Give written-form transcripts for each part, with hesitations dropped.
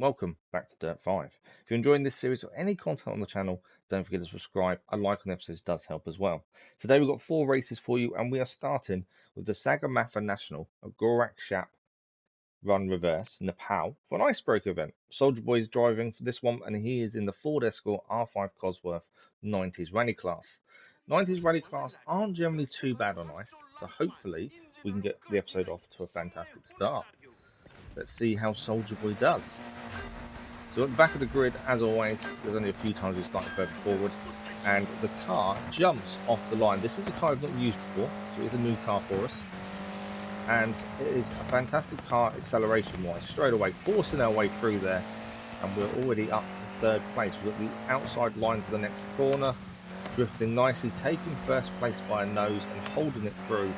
welcome back to Dirt 5. If you're enjoying this series or any content on the channel, don't forget to subscribe. A like on the episodes does help as well. Today we've got 4 races for you, and we are starting with the Sagarmatha National at Gorakshep Run Reverse, Nepal, for an icebreaker event. Soldierboy is driving for this one, and he is in the Ford Escort R5 Cosworth 90s rally class. 90s rally class aren't generally too bad on ice, so hopefully we can get the episode off to a fantastic start. Let's see how Soldierboy does. So at the back of the grid, as always, there's only a few times we started further forward, and the car jumps off the line. This is a car I've not used before, so it's a new car for us, and it is a fantastic car acceleration-wise. Straight away, forcing our way through there, and we're already up to 3rd place. We've got the outside line to the next corner, drifting nicely, taking 1st place by a nose and holding it through.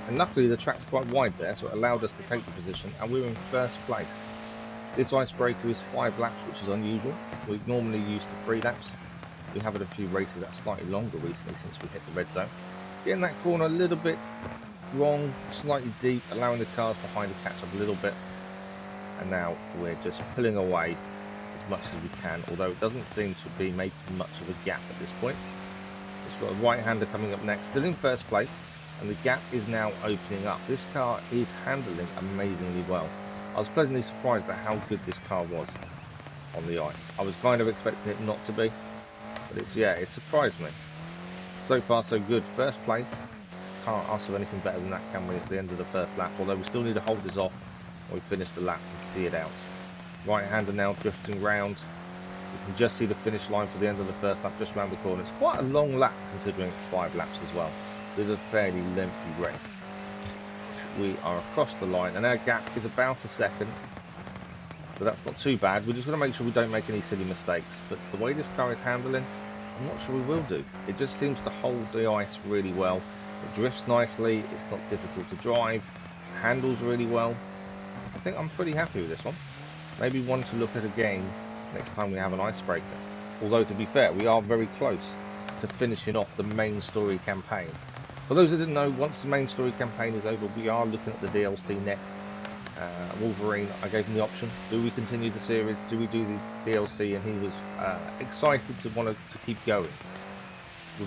And luckily the track's quite wide there, so it allowed us to take the position, and we're in 1st place. This icebreaker is 5 laps, which is unusual. We're normally used to 3 laps. We have had a few races that are slightly longer recently since we hit the red zone. Getting that corner a little bit wrong, slightly deep, allowing the cars behind to catch up a little bit. And now we're just pulling away as much as we can, although it doesn't seem to be making much of a gap at this point. We've got a right-hander coming up next, still in 1st place, and the gap is now opening up. This car is handling amazingly well. I was pleasantly surprised at how good this car was on the ice. I was kind of expecting it not to be, but it surprised me. So far so good. 1st place. Can't ask for anything better than that, can we, at the end of the 1st lap, although we still need to hold this off when we finish the lap and see it out. Right-hander now drifting round. You can just see the finish line for the end of the 1st lap just round the corner. It's quite a long lap considering it's 5 laps as well. This is a fairly lengthy race. We are across the line, and our gap is about a second, but that's not too bad. We're just going to make sure we don't make any silly mistakes, but the way this car is handling, I'm not sure we will do. It just seems to hold the ice really well. It drifts nicely, it's not difficult to drive, handles really well. I think I'm pretty happy with this one. Maybe one to look at again next time we have an icebreaker. Although, to be fair, we are very close to finishing off the main story campaign. For those that didn't know, once the main story campaign is over, we are looking at the DLC next. Wolverine, I gave him the option. Do we continue the series? Do we do the DLC? And he was excited to want to keep going.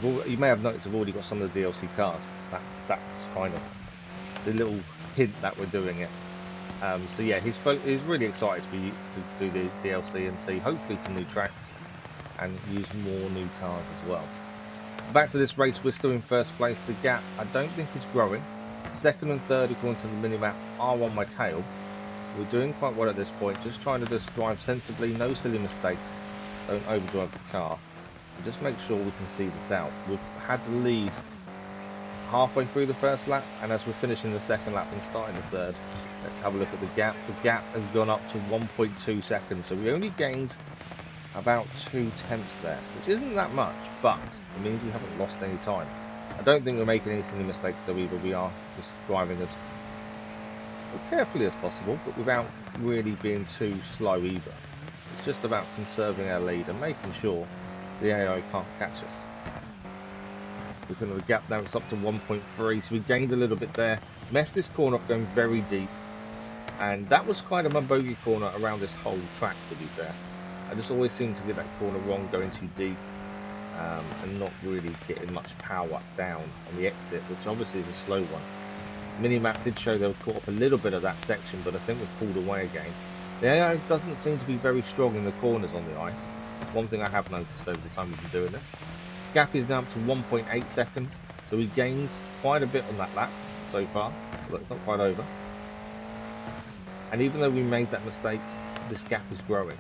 You may have noticed I've already got some of the DLC cars. That's kind of the little hint that we're doing it. So yeah, he's really excited to do the DLC and see hopefully some new tracks and use more new cars as well. Back to this race, we're still in 1st place. The gap, I don't think, is growing. 2nd and 3rd, according to the minimap, are on my tail. We're doing quite well at this point, just trying to just drive sensibly, no silly mistakes, don't overdrive the car, and just make sure we can see this out. We've had the lead halfway through the 1st lap, and as we're finishing the 2nd lap and starting the 3rd, let's have a look at the gap. The gap has gone up to 1.2 seconds, so we only gained about 2 tenths there, which isn't that much, but it means we haven't lost any time. I don't think we're making any silly mistakes though either. We are just driving as carefully as possible, but without really being too slow either. It's just about conserving our lead and making sure the AI can't catch us. Looking at the gap now, it's up to 1.3, so we gained a little bit there. Messed this corner up going very deep, and that was kind of my bogey corner around this whole track, to be fair. I just always seem to get that corner wrong, going too deep, and not really getting much power down on the exit, which obviously is a slow one. Minimap did show they were caught up a little bit of that section, but I think we've pulled away again. The AI doesn't seem to be very strong in the corners on the ice. That's one thing I have noticed over the time we've been doing this. Gap is now up to 1.8 seconds, so we gained quite a bit on that lap so far, but it's not quite over. And even though we made that mistake, this gap is growing.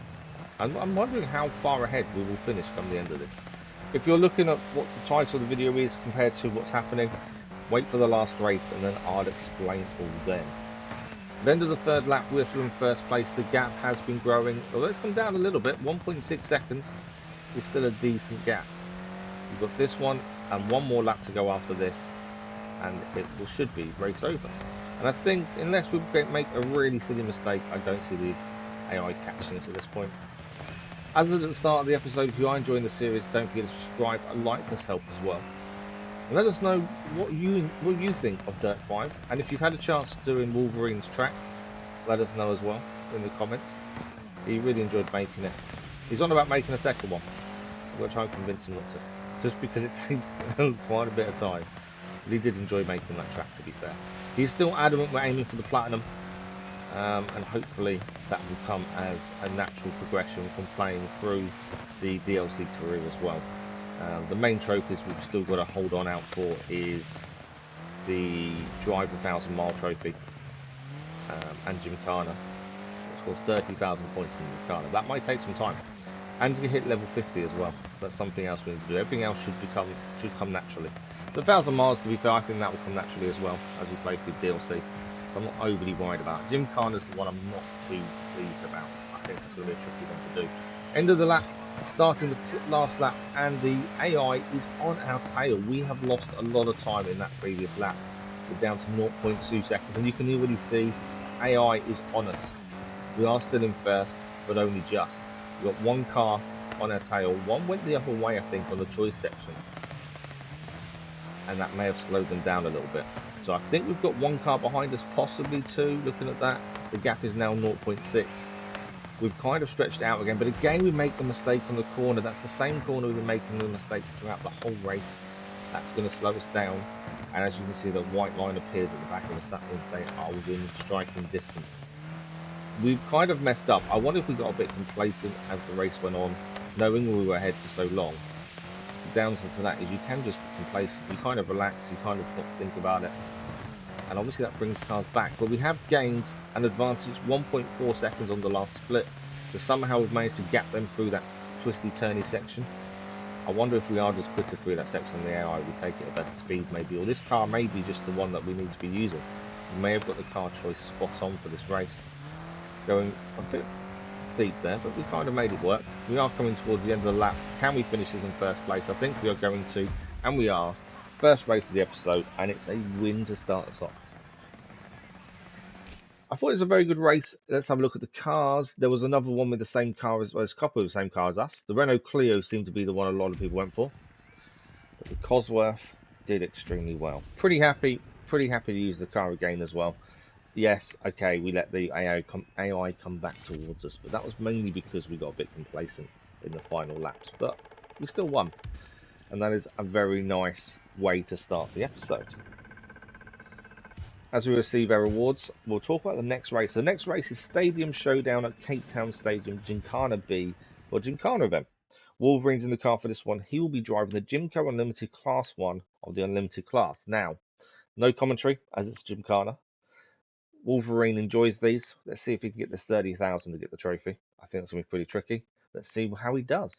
I'm wondering how far ahead we will finish come the end of this. If you're looking at what the title of the video is compared to what's happening, wait for the last race and then I'll explain all then. At the end of the 3rd lap, we're still in 1st place. The gap has been growing, although it's come down a little bit. 1.6 seconds is still a decent gap. We've got this one and one more lap to go after this, and it should be race over. And I think unless we make a really silly mistake, I don't see the AI catching us at this point. As at the start of the episode, if you are enjoying the series, don't forget to subscribe. A like does help as well. And let us know what you think of Dirt 5, and if you've had a chance to do in Wolverine's track, let us know as well in the comments. He really enjoyed making it. He's on about making a second one. I'm going to try and convince him not to. Just because it takes quite a bit of time. But he did enjoy making that track, to be fair. He's still adamant we're aiming for the platinum. And hopefully that will come as a natural progression from playing through the DLC career as well. The main trophies we've still got to hold on out for is the Drive 1,000 Mile Trophy and Gymkhana. It's called 30,000 points in Gymkhana. That might take some time. And to get level 50 as well. That's something else we need to do. Everything else should come naturally. The 1,000 miles, to be fair, I think that will come naturally as well as we play through DLC. So I'm not overly worried about it. Gymkhana's the one I'm not too pleased about. I think it's going to be a tricky one to do. End of the lap, starting the last lap, and the AI is on our tail. We have lost a lot of time in that previous lap. We're down to 0.2 seconds, and you can already see AI is on us. We are still in first, but only just. We've got one car on our tail. One went the other way, I think, on the choice section. And that may have slowed them down a little bit. So I think we've got one car behind us, possibly two, looking at that. The gap is now 0.6. We've kind of stretched out again, but again we make the mistake on the corner. That's the same corner we've been making the mistake throughout the whole race. That's going to slow us down. And as you can see, the white line appears at the back of the stat line saying, are within striking distance. We've kind of messed up. I wonder if we got a bit complacent as the race went on, knowing we were ahead for so long. The downside to that is you can just be complacent. You kind of relax, you kind of not think about it. And obviously that brings cars back. But we have gained an advantage, 1.4 seconds on the last split. So somehow we've managed to gap them through that twisty turny section. I wonder if we are just quicker through that section on the AI, we take it at better speed maybe. Or this car may be just the one that we need to be using. We may have got the car choice spot on for this race. Going a bit deep there, but we kind of made it work. We are coming towards the end of the lap. Can we finish this in first place? I think we are going to, and we are. First race of the episode, and it's a win to start us off. I thought it was a very good race. Let's have a look at the cars. There was another one with the same car as well, a couple of the same car as us. The Renault Clio seemed to be the one a lot of people went for. But the Cosworth did extremely well. Pretty happy to use the car again as well. Yes, okay, we let the AI come back towards us, but that was mainly because we got a bit complacent in the final laps, but we still won. And that is a very nice way to start the episode. As we receive our rewards, we'll talk about the next race. The next race is Stadium Showdown at Cape Town Stadium, Gymkhana B, or Gymkhana event. Wolverine's in the car for this one. He will be driving the Jimco Unlimited Class 1 of the Unlimited Class. Now, no commentary, as it's Gymkhana. Wolverine enjoys these. Let's see if he can get this 30,000 to get the trophy. I think that's going to be pretty tricky. Let's see how he does.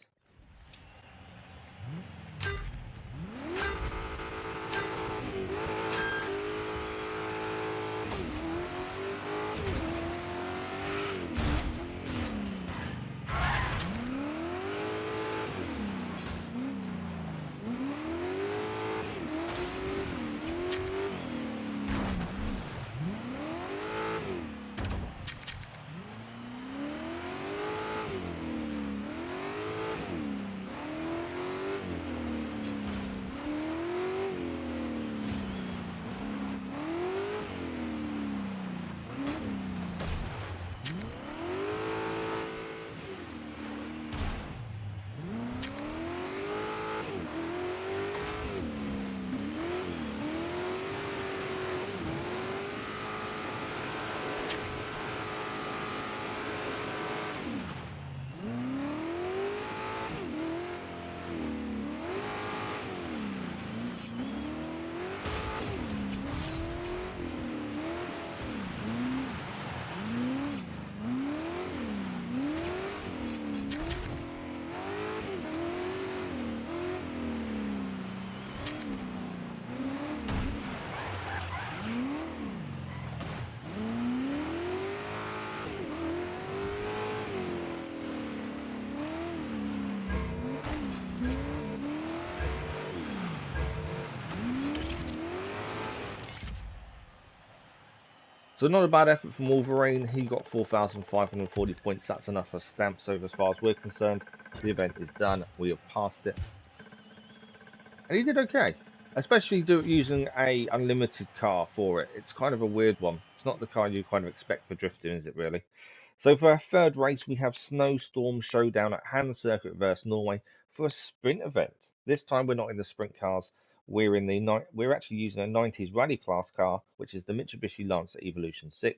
So not a bad effort from Wolverine. He got 4,540 points. That's enough for stamps over as far as we're concerned. The event is done. We have passed it. And he did okay. Especially using a unlimited car for it. It's kind of a weird one. It's not the car you kind of expect for drifting, is it really? So for our third race, we have Snow Storm Showdown at Hand Circuit Reverse, Norway, for a sprint event. This time we're not in the sprint cars. We're actually using a 90s rally class car, which is the Mitsubishi Lancer Evolution VI.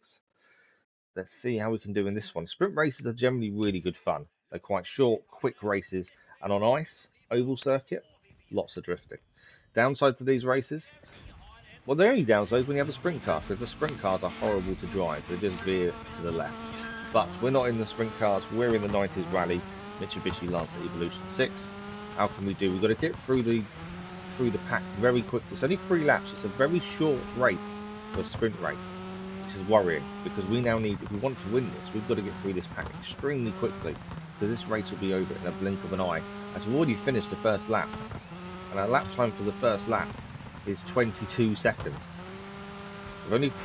Let's see how we can do in this one. Sprint races are generally really good fun. They're quite short, quick races, and on ice, oval circuit, lots of drifting. Downside to these races? Well, the only downside is when you have a sprint car, because the sprint cars are horrible to drive. They just veer to the left. But we're not in the sprint cars. We're in the 90s rally Mitsubishi Lancer Evolution VI. How can we do? We've got to get through the pack very quickly. It's only 3 laps. It's a very short race for a sprint race, which is worrying because we now need, if we want to win this, we've got to get through this pack extremely quickly, because this race will be over in a blink of an eye. As we've already finished the first lap, and our lap time for the first lap is 22 seconds.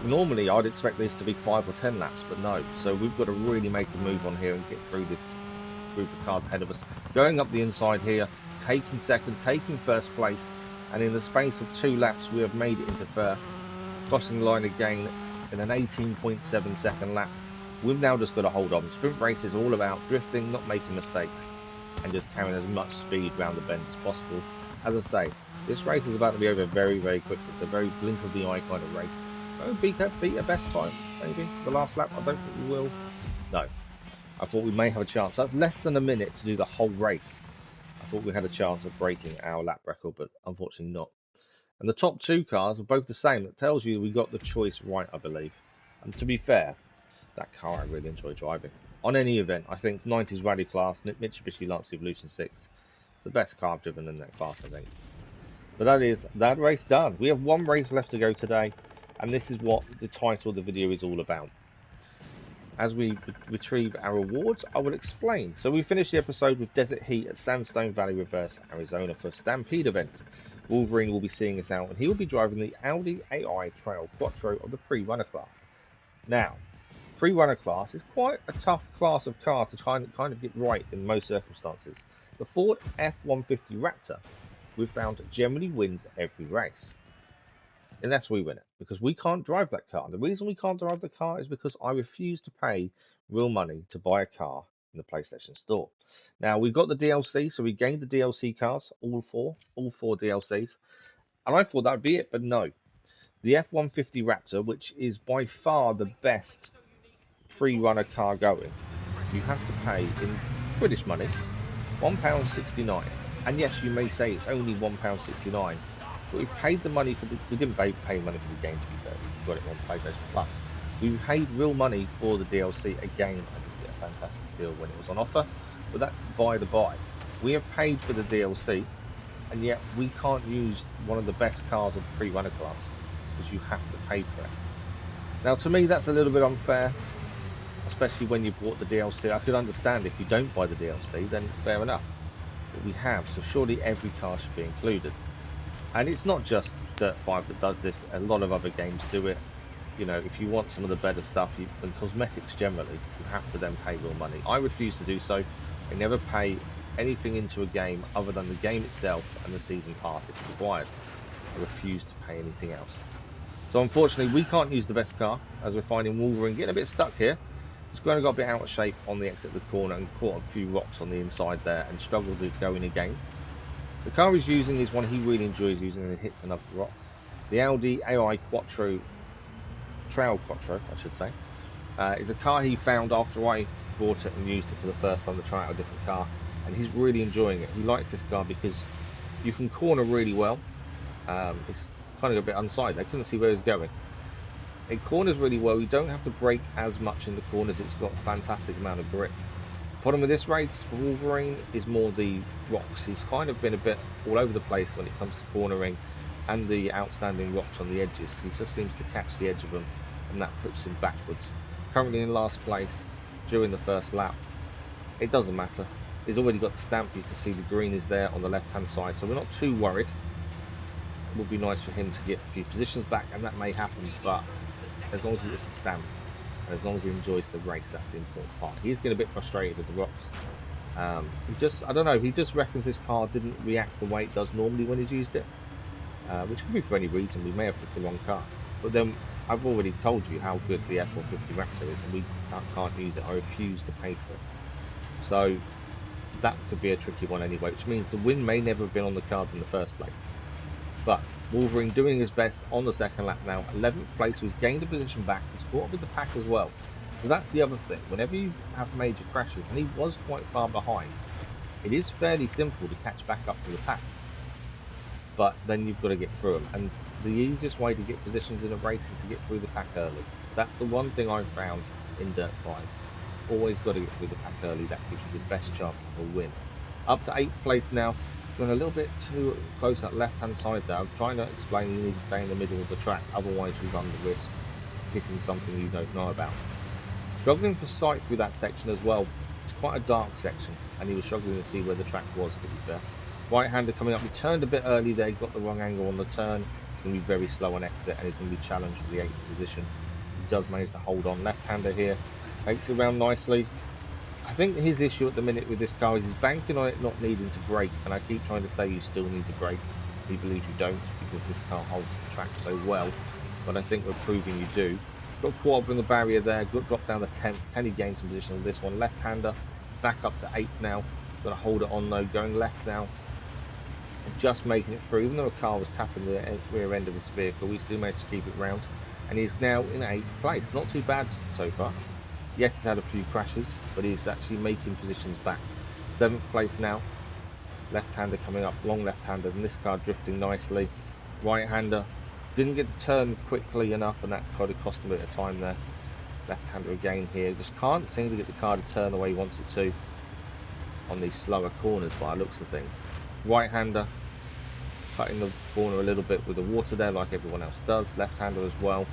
Normally I'd expect this to be 5 or 10 laps, but no. So we've got to really make a move on here and get through this group of cars ahead of us. Going up the inside here, taking second, taking first place, and in the space of 2 laps we have made it into first, crossing the line again in an 18.7 second lap. We've now just got to hold on. Sprint race is all about drifting, not making mistakes, and just carrying as much speed round the bend as possible. As I say, this race is about to be over very, very quickly. It's a very blink of the eye kind of race. Oh, beat a best time, maybe, the last lap. I don't think we will. No. I thought we may have a chance. That's less than a minute to do the whole race. I thought we had a chance of breaking our lap record, but unfortunately not. And the top 2 cars are both the same. That tells you we got the choice right, I believe. And to be fair, that car I really enjoy driving. On any event, I think 90s rally class, Mitsubishi Lancer Evolution VI, the best car I've driven in that class, I think. But that is that race done. We have 1 race left to go today, and this is what the title of the video is all about. As we retrieve our awards, I will explain. So we finished the episode with Desert Heat at Sandstone Valley Reverse, Arizona for Stampede event. Wolverine will be seeing us out, and he will be driving the Audi AI Trail Quattro of the pre-runner class. Now, pre-runner class is quite a tough class of car to kind of get right in most circumstances. The Ford F-150 Raptor, we've found, generally wins every race, unless we win it, because we can't drive that car. And the reason we can't drive the car is because I refuse to pay real money to buy a car in the PlayStation Store. Now, we've got the DLC, so we gained the DLC cars, all four DLCs, and I thought that would be it, but no. The F-150 Raptor, which is by far the best pre-runner car going, you have to pay in British money £1.69. And yes, you may say it's only £1.69, but we've paid the money for we didn't pay money for the game, to be fair. We got it on PlayStation Plus. We paid real money for the DLC. Again, I didn't get a fantastic deal when it was on offer, but that's by the by. We have paid for the DLC, and yet we can't use one of the best cars of the pre-runner class, because you have to pay for it. Now, to me, that's a little bit unfair, especially when you bought the DLC. I could understand if you don't buy the DLC, then fair enough. But we have, so surely every car should be included. And it's not just Dirt 5 that does this. A lot of other games do it. You know, if you want some of the better stuff, and cosmetics generally, you have to then pay real money. I refuse to do so. I never pay anything into a game other than the game itself and the season pass if required. I refuse to pay anything else. So unfortunately, we can't use the best car, as we're finding Wolverine getting a bit stuck here. He's kind of got a bit out of shape on the exit of the corner and caught a few rocks on the inside there and struggled to go in again. The car he's using is one he really enjoys using, and it hits another rock. The Audi AI Quattro, Trail Quattro, I should say, is a car he found after I bought it and used it for the first time to try out a different car, and he's really enjoying it. He likes this car because you can corner really well. It's kind of a bit unsighted. I couldn't see where he's going. It corners really well. You don't have to brake as much in the corners. It's got a fantastic amount of grip. The problem with this race for Wolverine is more the rocks. He's kind of been a bit all over the place when it comes to cornering and the outstanding rocks on the edges. He just seems to catch the edge of them, and that puts him backwards. Currently in last place during the first lap. It doesn't matter. He's already got the stamp. You can see the green is there on the left hand side, so we're not too worried. It would be nice for him to get a few positions back, and that may happen, but as long as he gets a stamp and as long as he enjoys the race, that's the important part. He's getting a bit frustrated with the rocks. I don't know, he just reckons this car didn't react the way it does normally when he's used it, which could be for any reason. We may have picked the wrong car, but then I've already told you how good the F-150 Raptor is, and we can't use it. I refuse to pay for it. So that could be a tricky one anyway, which means the win may never have been on the cards in the first place. But Wolverine doing his best on the second lap now, 11th place, so he's gained a position back. He's caught up with the pack as well. So that's the other thing. Whenever you have major crashes, and he was quite far behind, it is fairly simple to catch back up to the pack. But then you've got to get through them. And the easiest way to get positions in a race is to get through the pack early. That's the one thing I've found in Dirt 5. Always got to get through the pack early. That gives you the best chance of a win. Up to 8th place now. Going a little bit too close that left-hand side there. I'm trying to explain you need to stay in the middle of the track. Otherwise you run the risk of hitting something you don't know about. Struggling for sight through that section as well. It's quite a dark section, and he was struggling to see where the track was, to be fair. Right-hander coming up. He turned a bit early there. He got the wrong angle on the turn. He's going to be very slow on exit, and he's going to be challenged for the 8th position. He does manage to hold on. Left-hander here. Takes it around nicely. I think his issue at the minute with this car is he's banking on it not needing to brake, and I keep trying to say you still need to brake. He believes you don't, because this car holds the track so well, but I think we're proving you do. Got caught up in the barrier there, got dropped down to 10th. Can he gain some position on this one? Left-hander, back up to 8th now. Got to hold it on though, going left now. And just making it through, even though a car was tapping the rear end of his vehicle, we still managed to keep it round. And he's now in 8th place. Not too bad so far. Yes, he's had a few crashes, but he's actually making positions back. 7th place now. Left-hander coming up, long left-hander, and this car drifting nicely. Right-hander didn't get to turn quickly enough, and that's kind of cost him a bit of time there. Left-hander again here. Just can't seem to get the car to turn the way he wants it to on these slower corners by the looks of things. Right-hander cutting the corner a little bit with the water there like everyone else does. Left-hander as well.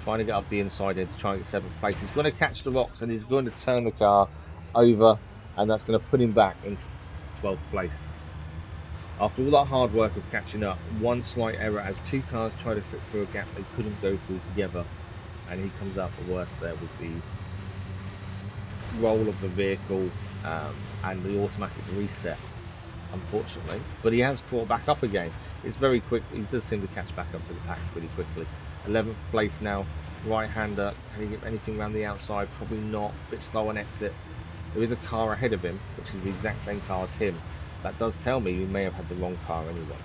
Trying to get up the inside here to try and get 7th place. He's going to catch the rocks and he's going to turn the car over, and that's going to put him back into 12th place. After all that hard work of catching up, one slight error as two cars try to fit through a gap they couldn't go through together, and he comes out the worst there with the roll of the vehicle and the automatic reset, unfortunately. But he has caught back up again. It's very quick. He does seem to catch back up to the pack pretty quickly. 11th place now. Right-hander. Can he get anything around the outside? Probably not. A bit slow on exit. There is a car ahead of him, which is the exact same car as him. That does tell me he may have had the wrong car anyway.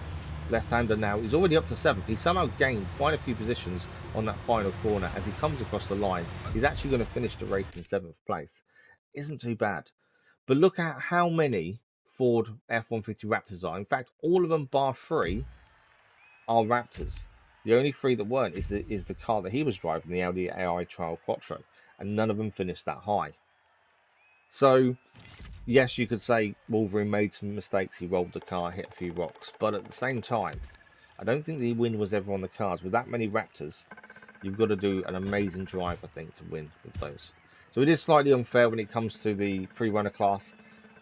Left-hander now. He's already up to 7th. He somehow gained quite a few positions on that final corner. As he comes across the line, he's actually going to finish the race in 7th place. Isn't too bad. But look at how many Ford F-150 Raptors are. In fact, all of them bar 3 are Raptors. The only 3 that weren't is the car that he was driving, the Audi AI Trial Quattro, and none of them finished that high. So, yes, you could say Wolverine made some mistakes. He rolled the car, hit a few rocks, but at the same time, I don't think the win was ever on the cards. With that many Raptors, you've got to do an amazing drive, I think, to win with those. So it is slightly unfair when it comes to the pre-runner class.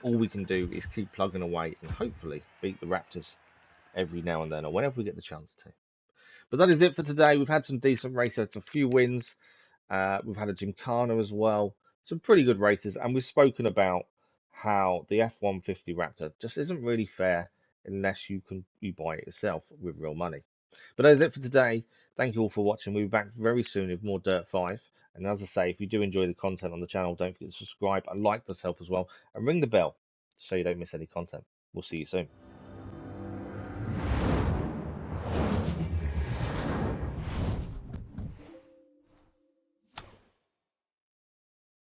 All we can do is keep plugging away and hopefully beat the Raptors every now and then, or whenever we get the chance to. But that is it for today. We've had some decent races, a few wins. We've had a Gymkhana as well. Some pretty good races, and we've spoken about how the F-150 Raptor just isn't really fair unless you buy it yourself with real money. But that is it for today. Thank you all for watching. We'll be back very soon with more Dirt 5. And as I say, if you do enjoy the content on the channel, don't forget to subscribe and like does help as well. And ring the bell so you don't miss any content. We'll see you soon.